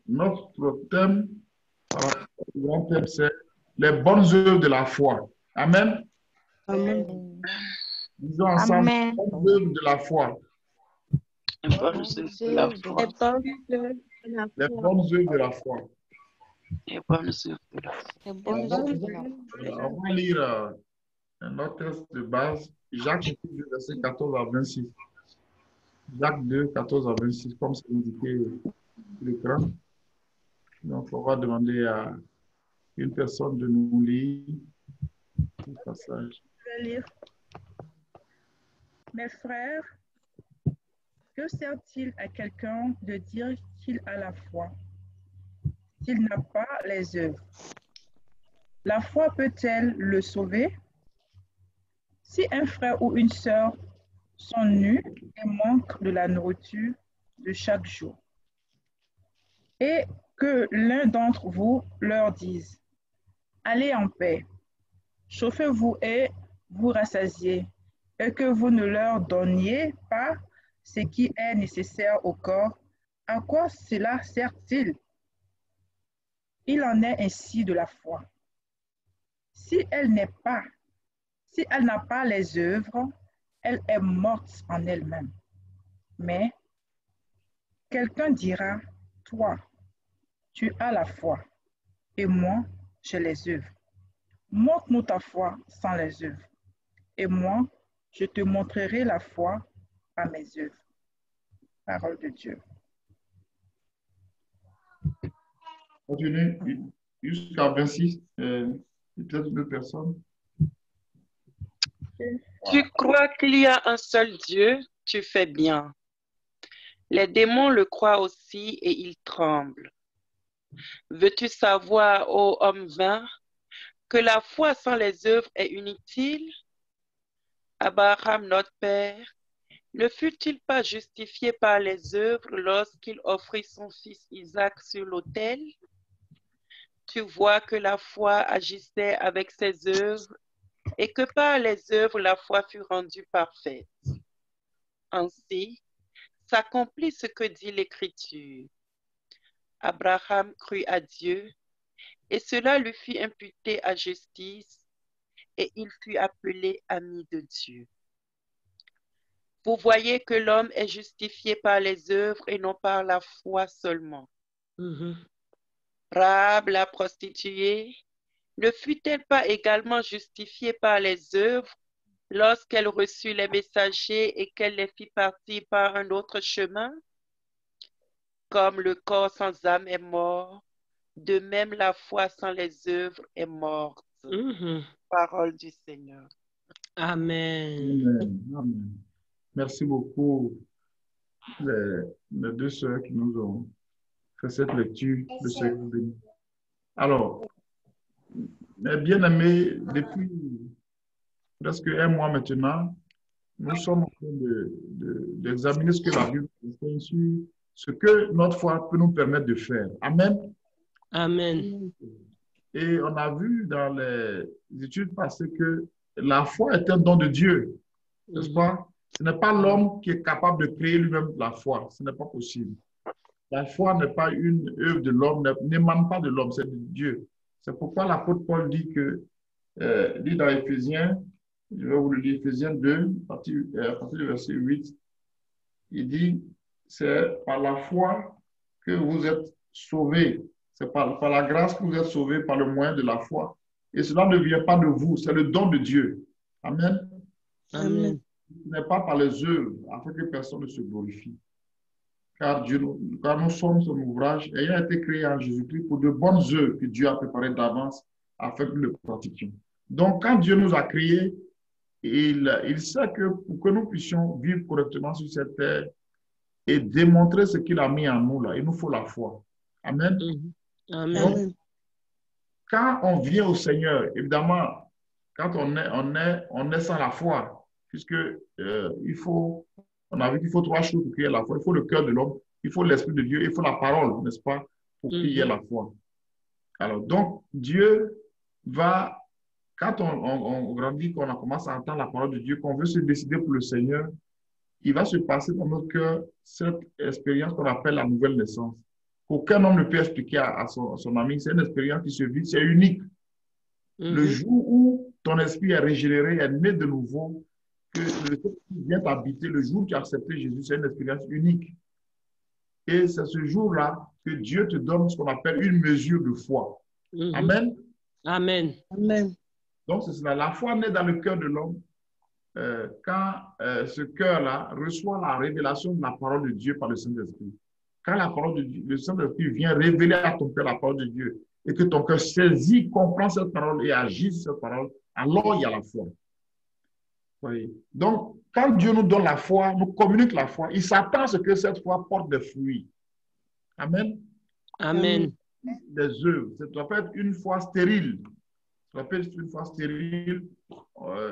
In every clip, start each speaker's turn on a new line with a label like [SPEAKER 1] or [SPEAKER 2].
[SPEAKER 1] notre thème, par rapport au grand thème, c'est les bonnes œuvres de la foi. Amen.
[SPEAKER 2] Amen.
[SPEAKER 1] Disons ensemble,
[SPEAKER 3] Amen.
[SPEAKER 1] les bonnes œuvres de la foi.
[SPEAKER 4] Les bonnes œuvres de la foi.
[SPEAKER 1] Les bonnes œuvres de la foi.
[SPEAKER 4] Les bonnes œuvres de la foi.
[SPEAKER 3] Les bonnes œuvres de la foi.
[SPEAKER 1] On va lire un autre texte de base, Jacques 2, verset 14 à 26. Jacques 2, 14 à 26, comme c'est indiqué sur l'écran. Donc, on va demander à une personne de nous lire le passage.
[SPEAKER 5] Je vais lire. Mes frères, que sert-il à quelqu'un de dire qu'il a la foi s'il n'a pas les œuvres? La foi peut-elle le sauver? Si un frère ou une sœur sont nus et manquent de la nourriture de chaque jour, et que l'un d'entre vous leur dise, allez en paix, chauffez-vous et vous rassasiez, et que vous ne leur donniez pas ce qui est nécessaire au corps, à quoi cela sert-il? Il en est ainsi de la foi. Si elle n'a pas les œuvres, elle est morte en elle-même. Mais quelqu'un dira, toi, tu as la foi, et moi, j'ai les œuvres. Montre-nous ta foi sans les œuvres, et moi, je te montrerai la foi à mes œuvres. Parole de Dieu.
[SPEAKER 1] Continue jusqu'à 26, peut-être une personne.
[SPEAKER 4] Tu crois qu'il y a un seul Dieu, tu fais bien. Les démons le croient aussi et ils tremblent. Veux-tu savoir, ô homme vain, que la foi sans les œuvres est inutile? Abraham, notre père, ne fut-il pas justifié par les œuvres lorsqu'il offrit son fils Isaac sur l'autel? Tu vois que la foi agissait avec ses œuvres et que par les œuvres la foi fut rendue parfaite. Ainsi, s'accomplit ce que dit l'Écriture. Abraham crut à Dieu et cela lui fut imputé à justice et il fut appelé ami de Dieu. Vous voyez que l'homme est justifié par les œuvres et non par la foi seulement. Rahab, la prostituée, ne fut-elle pas également justifiée par les œuvres lorsqu'elle reçut les messagers et qu'elle les fit partir par un autre chemin? Comme le corps sans âme est mort, de même la foi sans les œuvres est morte. Parole du Seigneur.
[SPEAKER 2] Amen.
[SPEAKER 1] Amen. Amen. Merci beaucoup, les deux sœurs qui nous ont fait cette lecture de ce béni. Alors, mes bien-aimés, depuis presque un mois maintenant, nous sommes en train d'examiner ce que la Bible enseigne sur ce que notre foi peut nous permettre de faire. Amen.
[SPEAKER 2] Amen.
[SPEAKER 1] Et on a vu dans les études passées que la foi est un don de Dieu, n'est-ce pas? Ce n'est pas l'homme qui est capable de créer lui-même la foi. Ce n'est pas possible. La foi n'est pas une œuvre de l'homme, n'émane pas de l'homme, c'est de Dieu. C'est pourquoi l'apôtre Paul dit dit dans Éphésiens, je vais vous le dire, Éphésiens 2, à partir du verset 8, il dit, c'est par la foi que vous êtes sauvés. C'est par la grâce que vous êtes sauvés par le moyen de la foi. Et cela ne vient pas de vous, c'est le don de Dieu. Amen.
[SPEAKER 2] Amen.
[SPEAKER 1] Ce n'est pas par les œuvres, afin que personne ne se glorifie. Car nous sommes son ouvrage, ayant été créé en Jésus-Christ pour de bonnes œuvres que Dieu a préparées d'avance afin que nous le pratiquions. Donc, quand Dieu nous a créés, il sait que pour que nous puissions vivre correctement sur cette terre et démontrer ce qu'il a mis en nous, là, il nous faut la foi. Amen.
[SPEAKER 2] Amen.
[SPEAKER 1] Donc, quand on vient au Seigneur, évidemment, quand on est sans la foi, puisque on a vu qu'il faut trois choses pour qu'il y ait la foi. Il faut le cœur de l'homme, il faut l'Esprit de Dieu, il faut la parole, n'est-ce pas, pour qu'il y ait la foi. Alors, donc, Dieu va, quand on grandit, qu'on commence à entendre la parole de Dieu, qu'on veut se décider pour le Seigneur, il va se passer dans notre cœur cette expérience qu'on appelle la nouvelle naissance. Aucun homme ne peut expliquer à son ami. C'est une expérience qui se vit, c'est unique. Le jour où ton esprit est régénéré, est né de nouveau, que le Seigneur vient t'habiter, le jour où tu as accepté Jésus, c'est une expérience unique. Et c'est ce jour-là que Dieu te donne ce qu'on appelle une mesure de foi. Amen.
[SPEAKER 2] Amen.
[SPEAKER 3] Amen.
[SPEAKER 1] Donc, c'est cela. La foi naît dans le cœur de l'homme quand ce cœur-là reçoit la révélation de la parole de Dieu par le Saint-Esprit. Quand la parole de Dieu, le Saint-Esprit vient révéler à ton cœur la parole de Dieu et que ton cœur saisit, comprend cette parole et agit sur cette parole, alors il y a la foi. Oui. Donc, quand Dieu nous donne la foi, nous communique la foi, il s'attend à ce que cette foi porte des fruits. Amen.
[SPEAKER 2] Amen.
[SPEAKER 1] Des œuvres. Ça doit pas être une foi stérile. Ça doit pas être une foi stérile,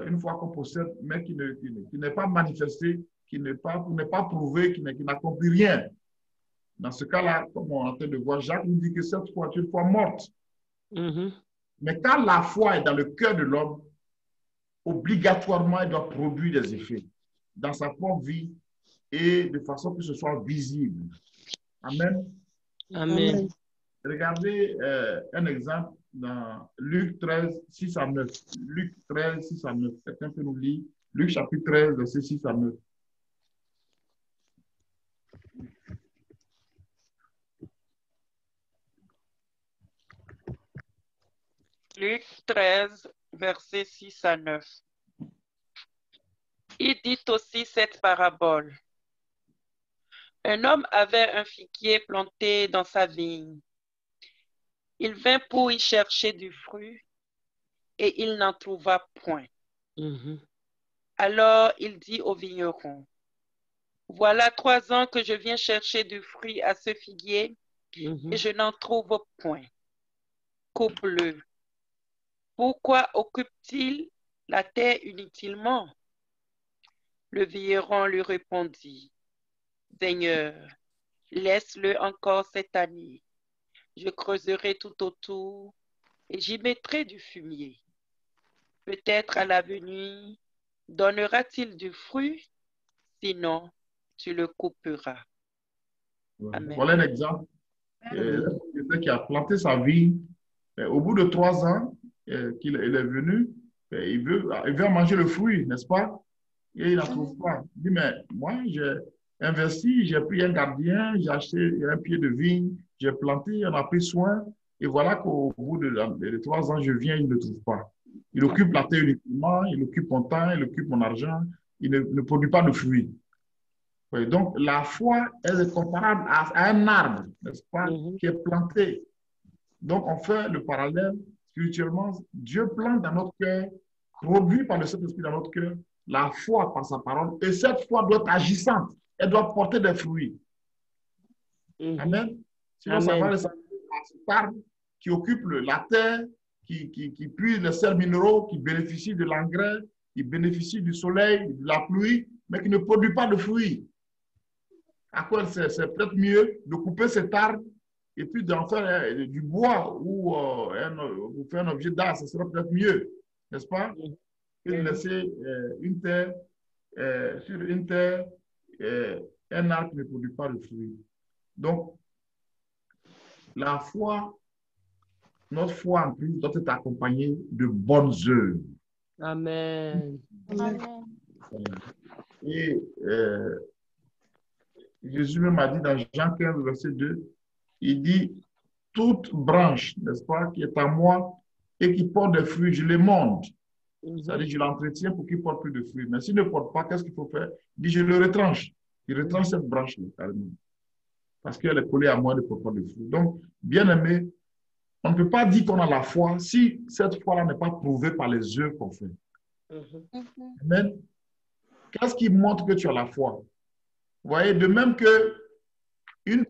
[SPEAKER 1] une foi qu'on possède, mais qui n'est pas manifestée, qui n'est pas prouvée, qui n'accomplit rien. Dans ce cas-là, comme on est en train de voir, Jacques nous dit que cette foi est une foi morte. Mais quand la foi est dans le cœur de l'homme, obligatoirement, elle doit produire des effets dans sa propre vie et de façon que ce soit visible. Amen.
[SPEAKER 2] Amen.
[SPEAKER 1] Regardez un exemple dans Luc 13, 6 à 9. Luc 13, 6 à 9. Quelqu'un peut nous lire Luc chapitre 13, verset 6 à 9.
[SPEAKER 4] Luc 13, versets 6 à 9. Il dit aussi cette parabole. Un homme avait un figuier planté dans sa vigne. Il vint pour y chercher du fruit et il n'en trouva point. Alors il dit au vigneron, voilà 3 ans que je viens chercher du fruit à ce figuier et je n'en trouve point. Coupe-le. Pourquoi occupe-t-il la terre inutilement? Le vigneron lui répondit, Seigneur, laisse-le encore cette année. Je creuserai tout autour et j'y mettrai du fumier. Peut-être à l'avenir donnera-t-il du fruit, sinon tu le couperas. Amen.
[SPEAKER 1] Voilà un exemple. Le propriétaire qui a planté sa vigne, au bout de 3 ans qu'il est venu, il veut manger le fruit, n'est-ce pas? Et il n'en trouve pas. Il dit, mais moi, j'ai investi, j'ai pris un gardien, j'ai acheté un pied de vigne, j'ai planté, on a pris soin, et voilà qu'au bout de 3 ans, je viens, il ne le trouve pas. Il occupe la terre uniquement, il occupe mon temps, il occupe mon argent, il ne produit pas de fruits. Oui, donc, la foi, elle est comparable à un arbre, n'est-ce pas, qui est planté. Donc, on fait le parallèle spirituellement. Dieu plante dans notre cœur, produit par le Saint-Esprit dans notre cœur, la foi par sa parole, et cette foi doit être agissante. Elle doit porter des fruits. Amen. Sinon, ça va ressembler à cet arbre qui occupe la terre, qui puise les sels minéraux, qui bénéficie de l'engrais, qui bénéficie du soleil, de la pluie, mais qui ne produit pas de fruits. À quoi c'est peut-être mieux de couper cet arbre et puis d'en faire du bois ou vous faire un objet d'art, ce serait peut-être mieux, n'est-ce pas? Que de laisser sur une terre un arbre qui ne produit pas de fruits. Donc, la foi, notre foi en Christ doit être accompagnée de bonnes œuvres.
[SPEAKER 2] Amen.
[SPEAKER 3] Amen.
[SPEAKER 1] Et Jésus même a dit dans Jean 15, verset 2, il dit, toute branche, n'est-ce pas, qui est à moi et qui porte des fruits, je les monte. C'est-à-dire, je l'entretiens pour qu'il porte plus de fruits. Mais s'il ne porte pas, qu'est-ce qu'il faut faire? Il dit, je le retranche. Il retranche cette branche-là, carrément. Parce qu'elle est collée à moi, elle ne porte pas de fruits. Donc, bien aimé, on ne peut pas dire qu'on a la foi si cette foi-là n'est pas prouvée par les œuvres qu'on fait. Amen. Qu'est-ce qui montre que tu as la foi? Vous voyez, de même que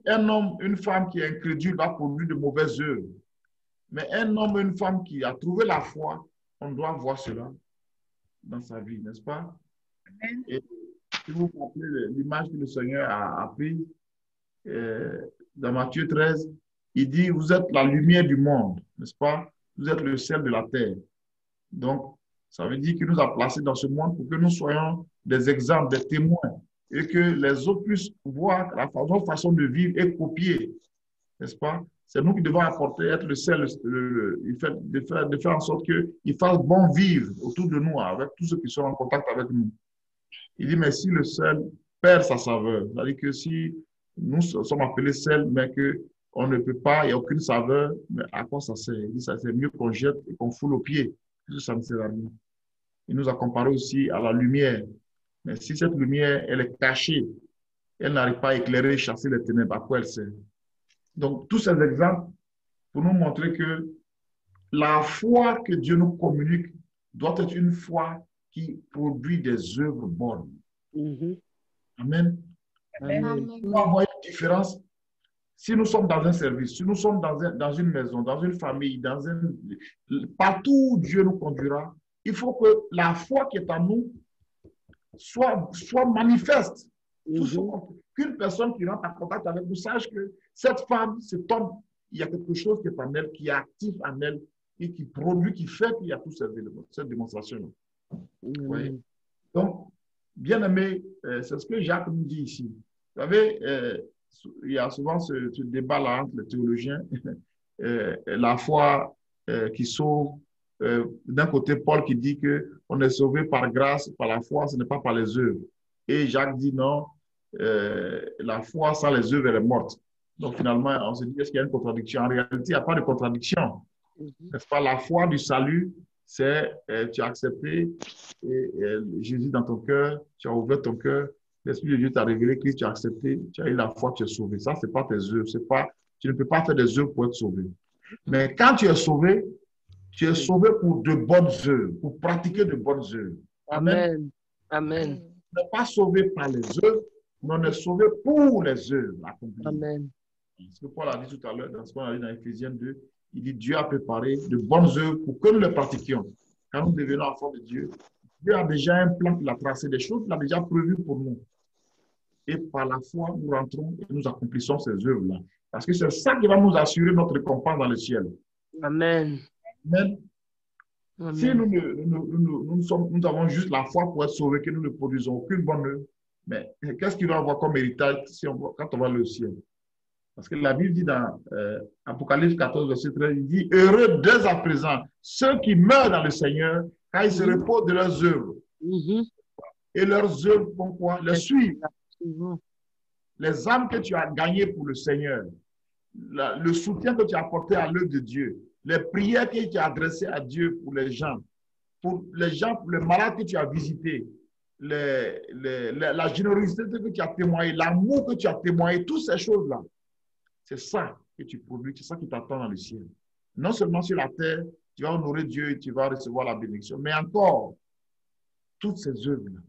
[SPEAKER 1] un homme, une femme qui est incrédule va produire de mauvaises œuvres. Mais un homme, une femme qui a trouvé la foi, on doit voir cela dans sa vie, n'est-ce pas? Et si vous vous rappelez l'image que le Seigneur a prise dans Matthieu 13, il dit, vous êtes la lumière du monde, n'est-ce pas? Vous êtes le sel de la terre. Donc, ça veut dire qu'il nous a placés dans ce monde pour que nous soyons des exemples, des témoins et que les autres puissent voir notre façon de vivre et copier, n'est-ce pas? C'est nous qui devons apporter, être le sel, de faire en sorte qu'ils fassent bon vivre autour de nous, avec tous ceux qui sont en contact avec nous. Il dit, mais si le sel perd sa saveur, c'est-à-dire que si nous sommes appelés sel, mais qu'on ne peut pas, il n'y a aucune saveur, mais à quoi ça sert? Il dit, ça c'est mieux qu'on jette et qu'on foule aux pieds, parce que ça ne sert à rien. Il nous a comparé aussi à la lumière. Mais si cette lumière, elle est cachée, elle n'arrive pas à éclairer, chasser les ténèbres, à quoi elle sert? Donc, tous ces exemples pour nous montrer que la foi que Dieu nous communique doit être une foi qui produit des œuvres bonnes. Amen.
[SPEAKER 2] Amen.
[SPEAKER 1] On va voir une différence. Si nous sommes dans un service, si nous sommes dans une maison, dans une famille, partout où Dieu nous conduira, il faut que la foi qui est en nous soit manifeste. Qu'une personne qui rentre en contact avec nous sache que cette femme, cet homme, il y a quelque chose qui est en elle, qui est actif en elle et qui produit, qui fait qu'il y a tous ces éléments, cette démonstration. Oui. Donc, bien aimé, c'est ce que Jacques nous dit ici. Vous savez, il y a souvent ce débat-là entre les théologiens, la foi qui sauve. D'un côté, Paul qui dit qu'on est sauvé par grâce, par la foi, ce n'est pas par les œuvres. Et Jacques dit non, la foi sans les œuvres, elle est morte. Donc finalement, on se dit, est-ce qu'il y a une contradiction? En réalité, il n'y a pas de contradiction. N'est-ce pas? La foi du salut, c'est tu as accepté Jésus dans ton cœur, tu as ouvert ton cœur, l'Esprit de Dieu t'a révélé Christ, tu as accepté, tu as eu la foi, tu es sauvé. Ça, ce n'est pas tes œuvres. Tu ne peux pas faire des œuvres pour être sauvé. Mais quand tu es sauvé pour de bonnes œuvres, pour pratiquer de bonnes œuvres.
[SPEAKER 2] Amen. Amen.
[SPEAKER 1] On n'est pas sauvé par les œuvres, mais on est sauvé pour les œuvres.
[SPEAKER 2] Amen.
[SPEAKER 1] Ce que Paul a dit tout à l'heure, dans ce qu'on a dit dans Éphésiens 2, il dit Dieu a préparé de bonnes œuvres pour que nous les pratiquions. Quand nous devenons enfants de Dieu, Dieu a déjà un plan qu'il a tracé, des choses qu'il a déjà prévues pour nous. Et par la foi, nous rentrons et nous accomplissons ces œuvres-là. Parce que c'est ça qui va nous assurer notre récompense dans le ciel.
[SPEAKER 2] Amen.
[SPEAKER 1] Amen.
[SPEAKER 2] Amen.
[SPEAKER 1] Si nous avons juste la foi pour être sauvés, que nous ne produisons aucune bonne œuvre, mais qu'est-ce qu'il va avoir comme héritage quand on va au ciel? Parce que la Bible dit dans Apocalypse 14, verset 13, il dit « Heureux dès à présent ceux qui meurent dans le Seigneur, car ils se reposent de leurs œuvres. Et leurs œuvres font quoi? Les suivent. Les âmes que tu as gagnées pour le Seigneur, le soutien que tu as apporté à l'œuvre de Dieu, les prières que tu as adressées à Dieu pour les gens, pour les malades que tu as visités, la générosité que tu as témoigné, l'amour que tu as témoigné, toutes ces choses-là, c'est ça que tu produis, c'est ça qui t'attend dans le ciel. Non seulement sur la terre, tu vas honorer Dieu et tu vas recevoir la bénédiction, mais encore, toutes ces œuvres-là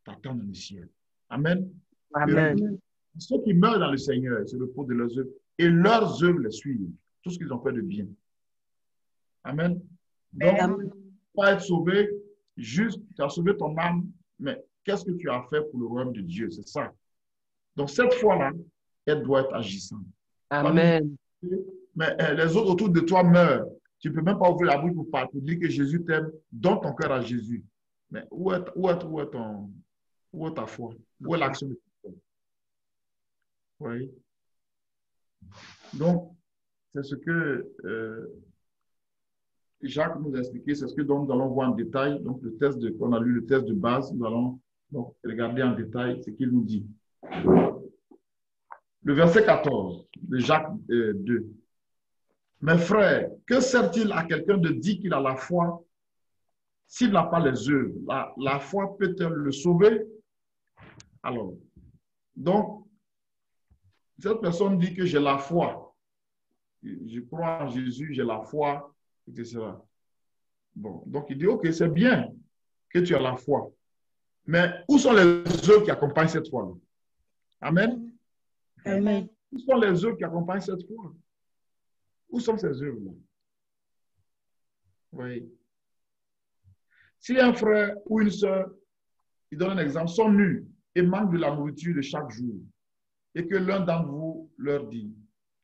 [SPEAKER 1] t'attendent dans le ciel. Amen.
[SPEAKER 2] Amen.
[SPEAKER 1] Ceux qui meurent dans le Seigneur, c'est le pot de leurs œuvres, et leurs œuvres les suivent, tout ce qu'ils ont fait de bien. Amen. Donc, pas être sauvé, juste, tu as sauvé ton âme, mais qu'est-ce que tu as fait pour le royaume de Dieu? C'est ça. Donc, cette foi-là, elle doit être agissante.
[SPEAKER 2] Amen.
[SPEAKER 1] Mais les autres autour de toi meurent. Tu ne peux même pas ouvrir la bouche pour dire que Jésus t'aime. Donne ton cœur à Jésus. Mais où est ta foi? Où est l'action de ta foi? Oui. Donc, c'est ce que Jacques nous a expliqué, c'est ce que nous allons voir en détail. Donc, on a lu le test de base, nous allons donc regarder en détail ce qu'il nous dit. Le verset 14 de Jacques 2. Mes frères, que sert-il à quelqu'un de dire qu'il a la foi s'il n'a pas les œuvres? La foi peut-elle le sauver? Alors, donc, cette personne dit que j'ai la foi. Je crois en Jésus, j'ai la foi, etc. Bon, donc il dit, ok, c'est bien que tu as la foi. Mais où sont les œuvres qui accompagnent cette foi-là? Amen.
[SPEAKER 3] Amen.
[SPEAKER 1] Où sont les œuvres qui accompagnent cette foi? Où sont ces œuvres-là? Oui. Si un frère ou une sœur, il donne un exemple, sont nus et manquent de la nourriture de chaque jour, et que l'un d'entre vous leur dit,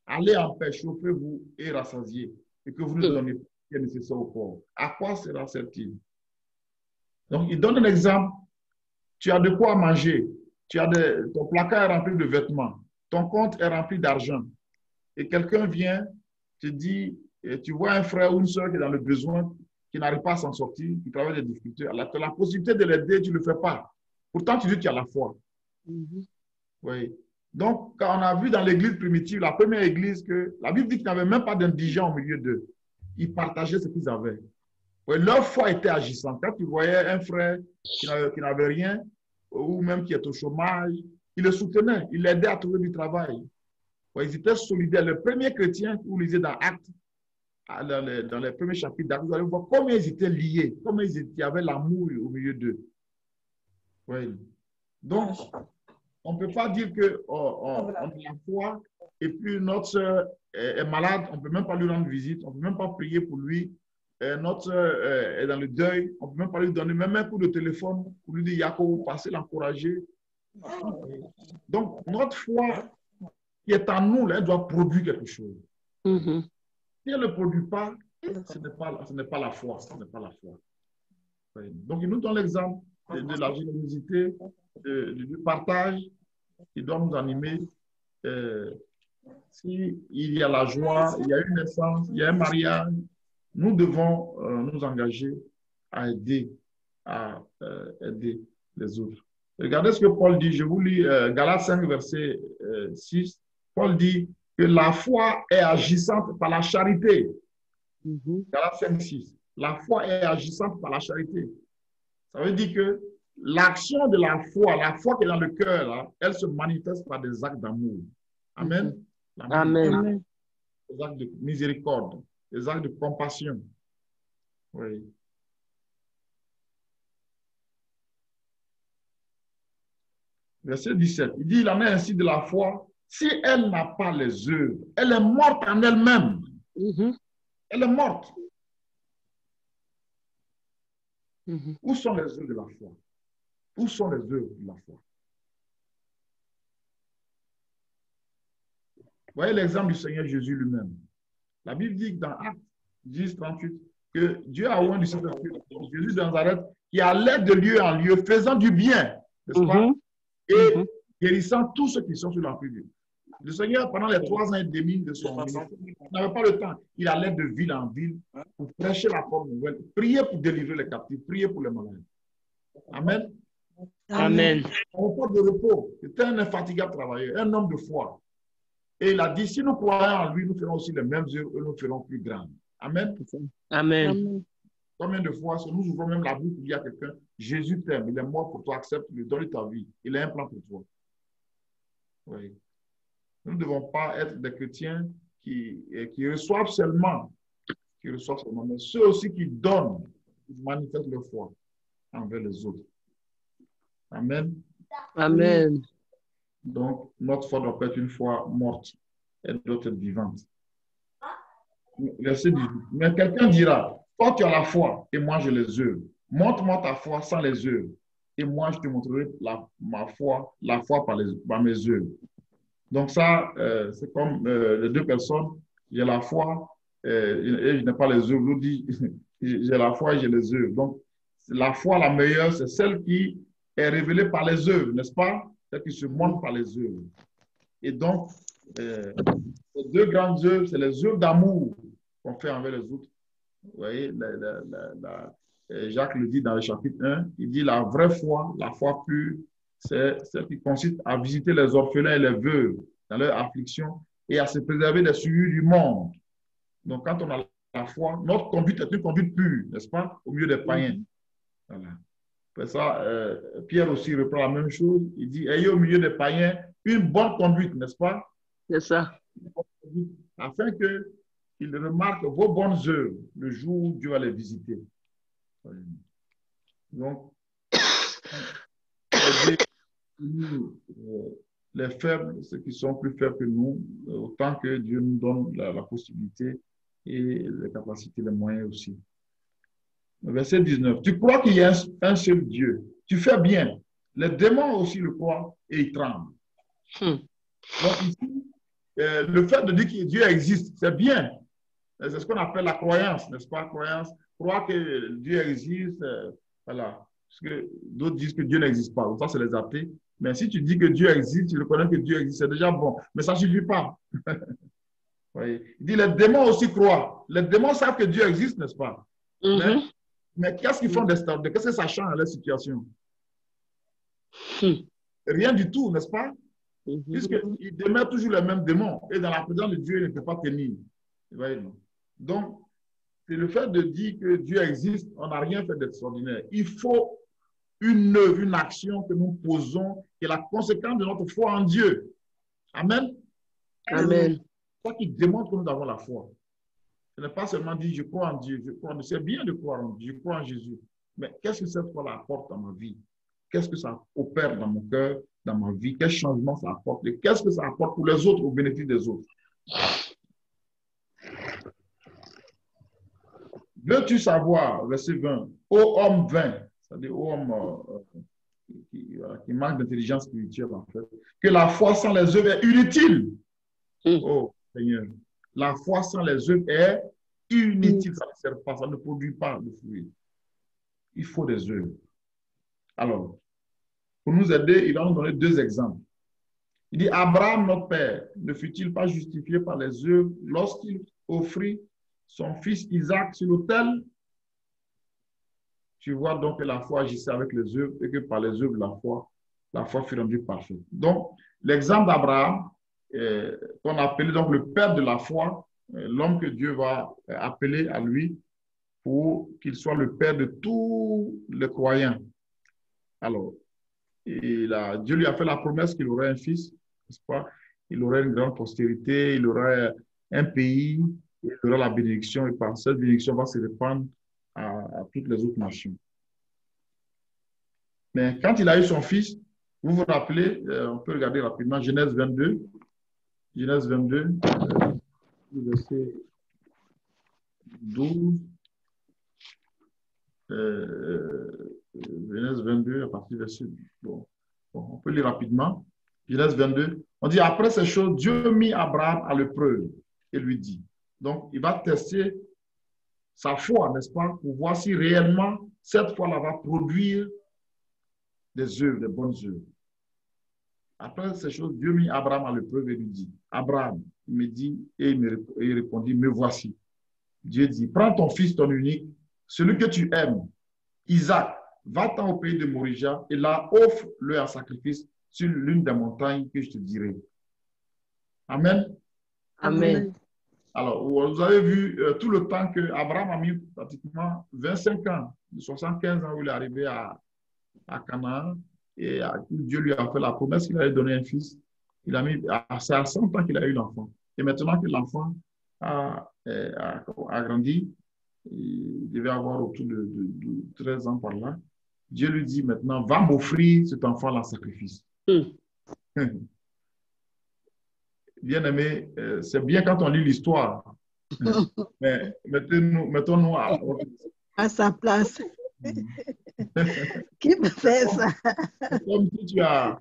[SPEAKER 1] allez en paix, chauffez-vous et rassasiez, et que vous nous donnez ce qui est nécessaire au corps, à quoi sera sert-il? Donc, il donne un exemple. Tu as de quoi manger, ton placard est rempli de vêtements, ton compte est rempli d'argent, et quelqu'un vient, te dit, et tu vois un frère ou une soeur qui est dans le besoin, qui n'arrive pas à s'en sortir, qui traverse des difficultés, alors tu as la possibilité de l'aider, tu ne le fais pas. Pourtant, tu dis que tu as la foi. Oui. Donc, quand on a vu dans l'église primitive, la première église, que la Bible dit qu'il n'y avait même pas d'indigents au milieu d'eux. Ils partageaient ce qu'ils avaient. Oui, leur foi était agissante. Quand tu voyais un frère qui n'avait rien, ou même qui est au chômage, il le soutenait, il l'aidait à trouver du travail. Oui, ils étaient solidaires. Les premiers chrétiens, vous lisez dans Actes, dans les premiers chapitres d'Actes, vous allez voir comment ils étaient liés, comment il y avait l'amour au milieu d'eux. Oui. Donc, on ne peut pas dire qu'on a la foi et puis notre soeur est malade, on ne peut même pas lui rendre visite, on ne peut même pas prier pour lui. Notre soeur est dans le deuil, on ne peut même pas lui donner même un coup de téléphone pour lui dire Yako, passez l'encourager. Donc, notre foi qui est en nous, là, elle doit produire quelque chose. Si elle ne produit pas, ce n'est pas la foi. Ce n'est pas la foi. Donc, il nous donne l'exemple de la générosité, du partage qui doit nous animer. S'il y a la joie, il y a une naissance, il y a un mariage, nous devons nous engager à aider les autres. Regardez ce que Paul dit. Je vous lis Galates 5, verset 6. Paul dit que la foi est agissante par la charité. Galates 5, 6. La foi est agissante par la charité. Ça veut dire que l'action de la foi qui est dans le cœur, là, elle se manifeste par des actes d'amour. Amen.
[SPEAKER 2] Amen.
[SPEAKER 1] Des actes de miséricorde, des actes de compassion. Oui. Verset 17. Il dit, il en est ainsi de la foi. Si elle n'a pas les œuvres, elle est morte en elle-même. Elle est morte. Où sont les œuvres de la foi? Où sont les œuvres de la foi? Vous voyez l'exemple du Seigneur Jésus lui-même. La Bible dit dans Actes 10, 38 que Dieu a oint du Saint-Esprit Jésus de Nazareth qui allait de lieu en lieu, faisant du bien, n'est-ce pas? Et guérissant tous ceux qui sont sur l'empire. Le Seigneur, pendant les 3 ans et demi de son ministère, il n'avait pas le temps. Il allait de ville en ville pour prêcher la bonne nouvelle, prier pour délivrer les captifs, prier pour les malades. Amen.
[SPEAKER 2] Amen.
[SPEAKER 1] Au repos de repos, c'était un infatigable travailleur, un homme de foi. Et il a dit, si nous croyons en lui, nous ferons aussi les mêmes œuvres et nous ferons plus grandes. Amen.
[SPEAKER 2] Amen.
[SPEAKER 1] Combien de fois, nous ouvrons même la bouche pour dire à quelqu'un, Jésus t'aime, il est mort pour toi, accepte-le, donne-lui ta vie. Il a un plan pour toi. Oui. Nous ne devons pas être des chrétiens qui reçoivent seulement, mais ceux aussi qui donnent, qui manifestent leur foi envers les autres. Amen.
[SPEAKER 2] Amen.
[SPEAKER 1] Donc, notre foi doit pas être une foi morte, elle doit être vivante. Verset 18. Mais quelqu'un dira, toi tu as la foi et moi j'ai les œuvres. Montre-moi ta foi sans les œuvres et moi je te montrerai la foi par mes œuvres. Donc ça, c'est comme les deux personnes, j'ai la foi et je n'ai pas les œuvres. L'autre dit, j'ai la foi et j'ai les œuvres. Donc, la foi la meilleure, c'est celle qui est révélée par les œuvres, n'est-ce pas? Celle qui se montre par les œuvres. Et donc, les deux grandes œuvres, c'est les œuvres d'amour qu'on fait envers les autres. Vous voyez, Jacques le dit dans le chapitre 1, il dit la vraie foi, la foi pure, c'est celle qui consiste à visiter les orphelins et les veuves dans leur affliction et à se préserver des souillures du monde. Donc, quand on a la foi, notre conduite est une conduite pure, n'est-ce pas, au milieu des païens. Voilà. Après ça, Pierre aussi reprend la même chose. Il dit, ayez au milieu des païens une bonne conduite, n'est-ce pas?
[SPEAKER 2] C'est ça.
[SPEAKER 1] Afin qu'ils remarquent vos bonnes œuvres le jour où Dieu va les visiter. Donc, les faibles, ceux qui sont plus faibles que nous, autant que Dieu nous donne la possibilité et les capacités, les moyens aussi. Verset 19. Tu crois qu'il y a un seul Dieu. Tu fais bien. Les démons aussi le croient et ils tremblent. Donc ici, le fait de dire que Dieu existe, c'est bien. C'est ce qu'on appelle la croyance, n'est-ce pas? Croyance. Croire que Dieu existe, voilà. Parce que d'autres disent que Dieu n'existe pas. Ça, c'est les athées. Mais si tu dis que Dieu existe, tu reconnais que Dieu existe, c'est déjà bon. Mais ça ne suffit pas. Il dit, les démons aussi croient. Les démons savent que Dieu existe, n'est-ce pas? Mais qu'est-ce qu'ils font d'extraordinaire? Qu'est-ce que ça change à leur situation? Rien du tout, n'est-ce pas? Puisqu'ils demeurent toujours les mêmes démons. Et dans la présence de Dieu, ils ne peuvent pas tenir. Donc, c'est le fait de dire que Dieu existe, on n'a rien fait d'extraordinaire. Il faut une œuvre, une action que nous posons, qui est la conséquence de notre foi en Dieu. Amen.
[SPEAKER 2] Amen.
[SPEAKER 1] C'est ça qui démontre que nous avons la foi. Ce n'est pas seulement dire je crois en Dieu, je crois en Dieu. C'est bien de croire en Dieu, je crois en Jésus. Mais qu'est-ce que cette foi apporte dans ma vie? Qu'est-ce que ça opère dans mon cœur, dans ma vie? Quel changement ça apporte? Et qu'est-ce que ça apporte pour les autres, au bénéfice des autres? Veux-tu savoir, verset 20, ô homme vain, c'est-à-dire ô homme qui manque d'intelligence spirituelle, en fait, que la foi sans les œuvres est inutile. Oh Seigneur, la foi sans les œuvres est inutile, ça ne sert pas, ça ne produit pas de fruits. Il faut des œuvres. Alors, pour nous aider, il va nous donner deux exemples. Il dit, Abraham, notre père, ne fut-il pas justifié par les œuvres lorsqu'il offrit son fils Isaac sur l'autel? Tu vois donc que la foi agissait avec les œuvres et que par les œuvres, la foi fut rendue parfaite. Donc, l'exemple d'Abraham, qu'on appelait donc le père de la foi, l'homme que Dieu va appeler à lui pour qu'il soit le père de tous les croyants. Alors, Dieu lui a fait la promesse qu'il aurait un fils, n'est-ce pas? Il aurait une grande postérité, il aurait un pays, il aura la bénédiction et par cette bénédiction va se répandre à toutes les autres nations. Mais quand il a eu son fils, vous vous rappelez, on peut regarder rapidement Genèse 22. Genèse 22, verset 12. Genèse 22, à partir du verset... Bon, on peut lire rapidement. Genèse 22. On dit, après ces choses, Dieu mit Abraham à l'épreuve et lui dit. Donc, il va tester sa foi, n'est-ce pas, pour voir si réellement cette foi-là va produire des œuvres, des bonnes œuvres. Après ces choses, Dieu mit Abraham à l'épreuve et lui dit, Abraham, il me dit, et il répondit, me voici. Dieu dit, prends ton fils, ton unique, celui que tu aimes, Isaac, va-t'en au pays de Morija et là, offre-le en sacrifice sur l'une des montagnes que je te dirai. Amen.
[SPEAKER 2] Amen.
[SPEAKER 1] Alors, vous avez vu tout le temps que Abraham a mis pratiquement 25 ans, de 75 ans où il est arrivé à Canaan, et Dieu lui a fait la promesse qu'il allait donner un fils. Il a mis, c'est à 100 ans qu'il a eu l'enfant. Et maintenant que l'enfant a grandi, il devait avoir autour de 13 ans par là, Dieu lui dit maintenant, va m'offrir cet enfant en sacrifice. Bien-aimé, c'est bien quand on lit l'histoire, mais mettons-nous
[SPEAKER 3] à sa place. Qui me fait ça?
[SPEAKER 1] Comme si tu as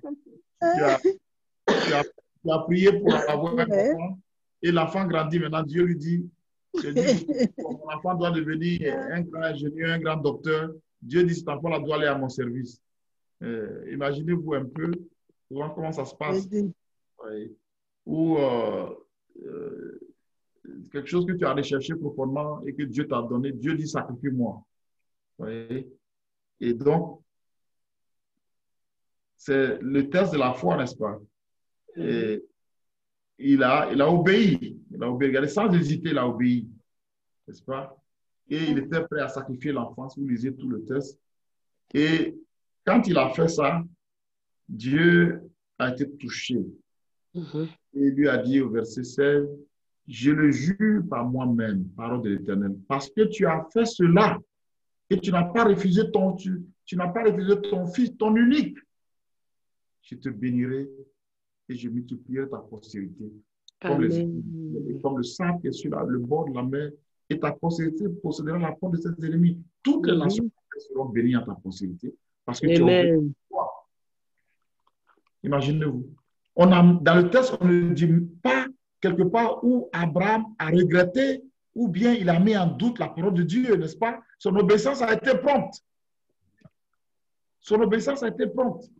[SPEAKER 1] prié pour avoir un enfant et l'enfant grandit. Maintenant, Dieu lui dit, mon enfant doit devenir un grand ingénieur, un grand docteur. Dieu dit, cet enfant-là doit aller à mon service. Imaginez-vous un peu comment ça se passe. Oui. Ou quelque chose que tu as recherché profondément et que Dieu t'a donné. Dieu dit, sacrifie-moi. Oui. Et donc, c'est le test de la foi, n'est-ce pas? Et il a obéi. Il a obéi. Regardez, sans hésiter, il a obéi. N'est-ce pas? Et il était prêt à sacrifier l'enfant. Si vous lisez tout le test. Et quand il a fait ça, Dieu a été touché. Et il lui a dit au verset 16, je le jure par moi-même, parole de l'Éternel, parce que tu as fait cela et tu n'as pas refusé ton fils, ton unique. Je te bénirai et je multiplierai ta postérité comme le sang qui est sur le bord de la mer, et ta postérité possédera la porte de ses ennemis. Toutes les nations seront bénies en ta postérité parce que tu as obéi. Imaginez-vous. Dans le texte, on ne dit pas quelque part où Abraham a regretté ou bien il a mis en doute la parole de Dieu, n'est-ce pas? Son obéissance a été prompte. Son obéissance a été prompte.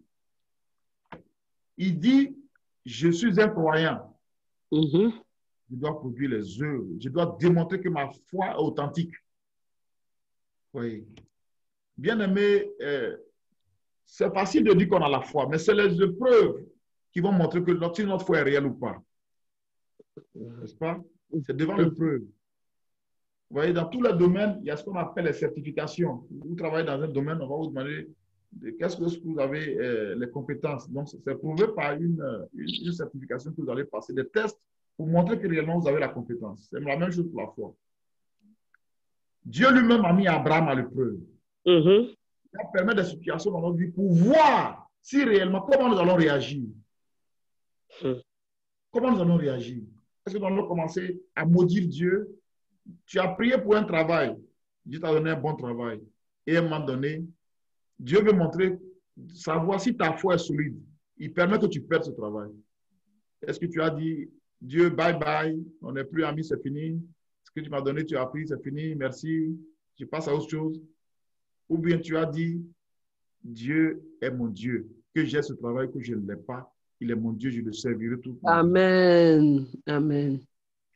[SPEAKER 1] Il dit, je suis un croyant.
[SPEAKER 2] Mhm.
[SPEAKER 1] Je dois produire les œuvres. Je dois démontrer que ma foi est authentique. Oui. Bien aimé, c'est facile de dire qu'on a la foi, mais c'est les épreuves qui vont montrer que notre foi est réelle ou pas. N'est-ce pas? C'est devant l'épreuve. Vous voyez, dans tous les domaines, il y a ce qu'on appelle les certifications. Vous travaillez dans un domaine, on va vous demander qu'est-ce que vous avez les compétences. Donc, c'est prouvé par une certification que vous allez passer, des tests pour montrer que réellement vous avez la compétence. C'est la même chose pour la foi. Dieu lui-même a mis Abraham à l'épreuve.
[SPEAKER 2] Mhm.
[SPEAKER 1] Il permet des situations dans notre vie pour voir si réellement, comment nous allons réagir. Comment nous allons réagir? Est-ce que nous allons commencer à maudire Dieu? Tu as prié pour un travail. Dieu t'a donné un bon travail. Et à un moment donné, Dieu veut montrer, savoir si ta foi est solide. Il permet que tu perdes ce travail. Est-ce que tu as dit, Dieu, bye bye, on n'est plus amis, c'est fini. Ce que tu m'as donné, tu as pris, c'est fini, merci, je passe à autre chose. Ou bien tu as dit, Dieu est mon Dieu, que j'ai ce travail, que je ne l'ai pas, il est mon Dieu, je le servirai tout.
[SPEAKER 2] Amen. Amen.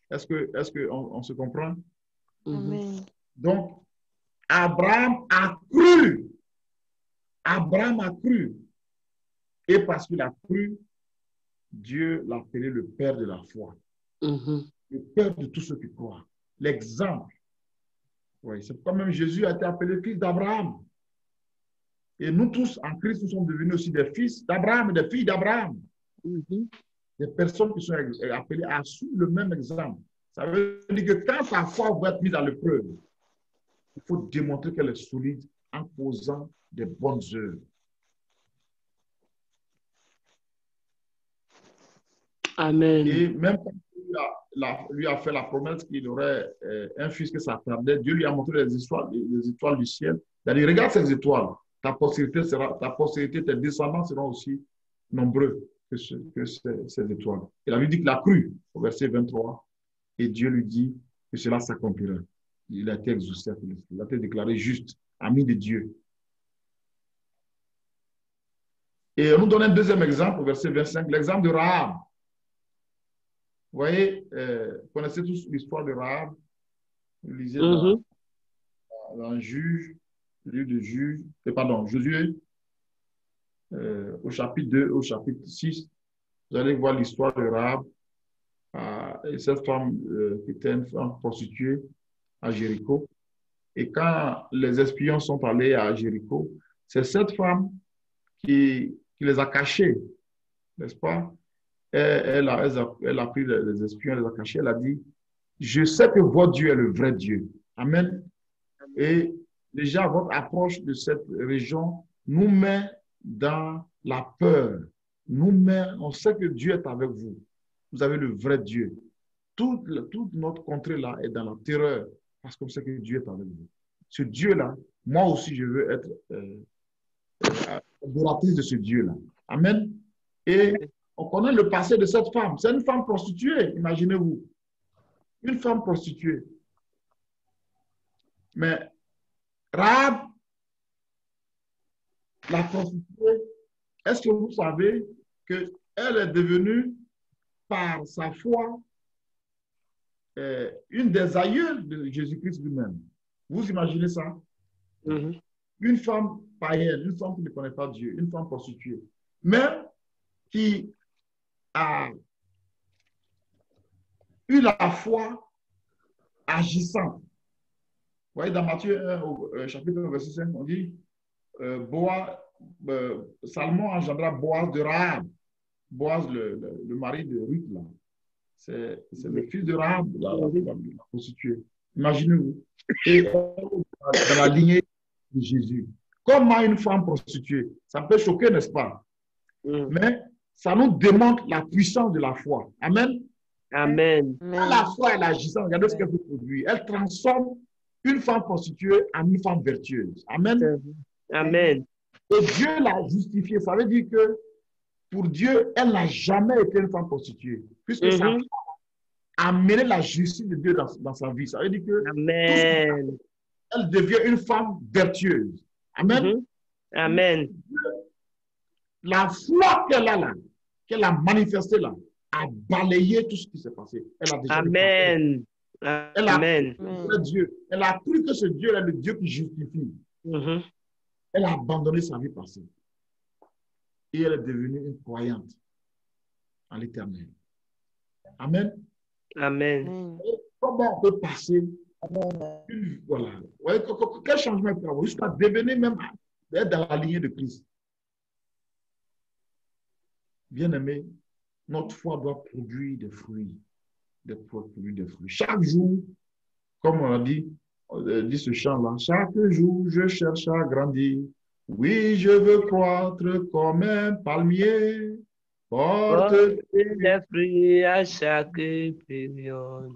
[SPEAKER 1] Est-ce qu'on se comprend?
[SPEAKER 3] Amen.
[SPEAKER 1] Donc, Abraham a cru. Abraham a cru. Et parce qu'il a cru, Dieu l'a appelé le père de la foi.
[SPEAKER 2] Mhm.
[SPEAKER 1] Le père de tous ceux qui croient. L'exemple. Oui, c'est pourquoi même Jésus a été appelé fils d'Abraham. Et nous tous, en Christ, nous sommes devenus aussi des fils d'Abraham et des filles d'Abraham.
[SPEAKER 2] Mhm.
[SPEAKER 1] Des personnes qui sont appelées à suivre le même exemple. Ça veut dire que quand ta foi va être mise à l'épreuve, il faut démontrer qu'elle est solide en posant des bonnes œuvres.
[SPEAKER 2] Amen.
[SPEAKER 1] Et même quand lui a fait la promesse qu'il aurait un fils que ça tardait, Dieu lui a montré les étoiles du ciel. Il a dit, regarde ces étoiles, ta postérité, tes descendants seront aussi nombreux que ces étoiles. Il a lui dit qu'il a cru, au verset 23, et Dieu lui dit que cela s'accomplira. Il a été exaucé, il a été déclaré juste, ami de Dieu. Et on nous donne un deuxième exemple, au verset 25, l'exemple de Rahab. Vous voyez, vous connaissez tous l'histoire de Rahab. Vous lisez dans Juge, le livre de Juge, pardon, Josué, au chapitre 2, au chapitre 6, vous allez voir l'histoire de Rahab. Et cette femme qui était une femme prostituée à Jéricho. Et quand les espions sont allés à Jéricho, c'est cette femme qui les a cachés, n'est-ce pas? Elle a pris les espions, elle les a cachés, elle a dit, je sais que votre Dieu est le vrai Dieu. Amen. Et déjà, votre approche de cette région nous met dans la peur. On sait que Dieu est avec vous. Vous avez le vrai Dieu. Toute notre contrée-là est dans la terreur parce qu'on sait que Dieu est avec vous. Ce Dieu-là, moi aussi, je veux être adoratrice de ce Dieu-là. Amen. Et on connaît le passé de cette femme. C'est une femme prostituée, imaginez-vous. Une femme prostituée. Mais Rahab, la prostituée, est-ce que vous savez qu'elle est devenue, par sa foi, une des aïeules de Jésus-Christ lui-même? Vous imaginez ça? Une femme païenne, une femme qui ne connaît pas Dieu, une femme prostituée, mais qui a eu la foi agissante. Vous voyez, dans Matthieu 1, chapitre 1, verset 5, on dit Salmon engendra Boaz de Rahab. Boaz, le mari de Ruth, là. C'est le fils de Rahab, la prostituée. Imaginez-vous. Et dans la lignée de Jésus. Comment une femme prostituée? Ça peut choquer, n'est-ce pas? Mais ça nous démontre la puissance de la foi. Amen.
[SPEAKER 2] Amen.
[SPEAKER 1] Quand la foi est agissante, regardez ce qu'elle peut produire. Elle transforme une femme prostituée en une femme vertueuse. Amen.
[SPEAKER 2] Amen.
[SPEAKER 1] Et Dieu l'a justifiée. Ça veut dire que pour Dieu, elle n'a jamais été une femme prostituée. Puisque ça a amené la justice de Dieu dans sa vie. Ça veut dire que
[SPEAKER 2] Amen.
[SPEAKER 1] Elle devient une femme vertueuse. Amen.
[SPEAKER 2] Amen.
[SPEAKER 1] La foi qu'elle a là, qu'elle a manifesté là, a balayé tout ce qui s'est passé. Elle a déjà
[SPEAKER 2] Amen.
[SPEAKER 1] Elle a
[SPEAKER 2] Amen.
[SPEAKER 1] cru Dieu. Elle a cru que ce Dieu est le Dieu qui justifie.
[SPEAKER 2] Mhm.
[SPEAKER 1] Elle a abandonné sa vie passée. Et elle est devenue une croyante en l'Éternel. Amen.
[SPEAKER 2] Amen.
[SPEAKER 1] Comment on peut passer voilà. Ouais, quel changement il peut y avoir jusqu'à devenir même d'être dans la lignée de Christ. Bien-aimé, notre foi doit produire des fruits. Chaque jour, comme on a dit ce chant-là, chaque jour, je cherche à grandir. Oui, je veux croître comme un palmier. Porte
[SPEAKER 2] des fruits à chaque période.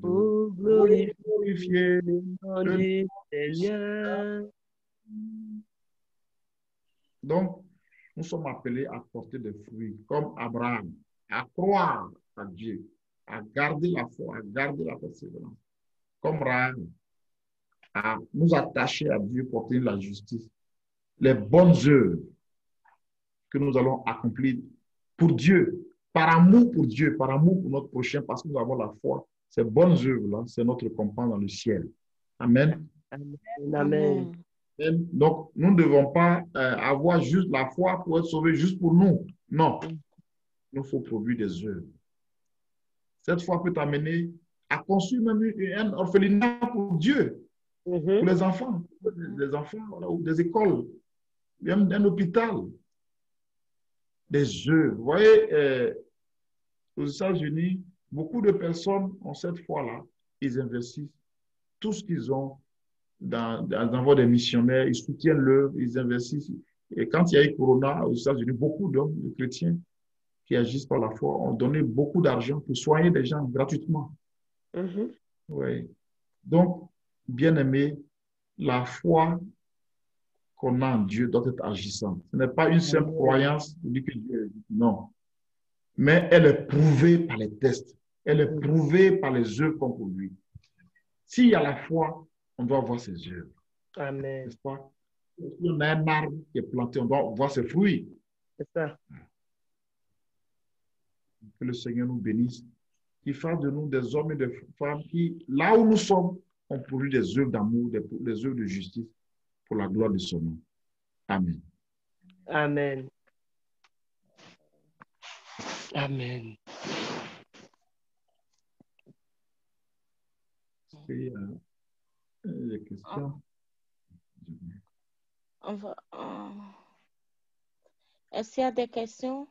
[SPEAKER 2] Pour glorifier le nom du Seigneur.
[SPEAKER 1] Donc, nous sommes appelés à porter des fruits, comme Abraham, à croire à Dieu, à garder la foi, à garder la persévérance, comme Rahab, à nous attacher à Dieu, porter la justice, les bonnes œuvres que nous allons accomplir pour Dieu, par amour pour Dieu, par amour pour notre prochain, parce que nous avons la foi. Ces bonnes œuvres-là, c'est notre compas dans le ciel. Amen.
[SPEAKER 2] Amen. Amen.
[SPEAKER 1] Donc, nous ne devons pas avoir juste la foi pour être sauvés juste pour nous. Non. Il nous faut produire des œuvres. Cette foi peut t'amener à construire même un orphelinat pour Dieu, pour les enfants, voilà, ou des écoles, même un hôpital, des œuvres. Vous voyez, aux États-Unis, beaucoup de personnes ont cette foi-là. Ils investissent tout ce qu'ils ont dans des missionnaires, ils soutiennent l'œuvre, ils investissent. Et quand il y a eu Corona aux États-Unis, beaucoup d'hommes, de chrétiens qui agissent par la foi, ont donné beaucoup d'argent pour soigner des gens gratuitement. Oui. Donc, bien aimé, la foi qu'on a en Dieu doit être agissante. Ce n'est pas une simple croyance de dire que Dieu existe. Non. Mais elle est prouvée par les tests. Elle est prouvée par les œuvres qu'on produit. S'il y a la foi, on doit voir ses œuvres.
[SPEAKER 2] Amen.
[SPEAKER 1] N'est-ce pas? Si on a un arbre qui est planté, on doit voir ses fruits.
[SPEAKER 2] C'est ça.
[SPEAKER 1] Que le Seigneur nous bénisse, qu'il fasse de nous des hommes et des femmes qui, là où nous sommes, ont produit des œuvres d'amour, des œuvres de justice pour la gloire de son nom. Amen.
[SPEAKER 2] Amen. Amen.
[SPEAKER 1] Et, les questions.
[SPEAKER 6] Est-ce qu'il y a des questions?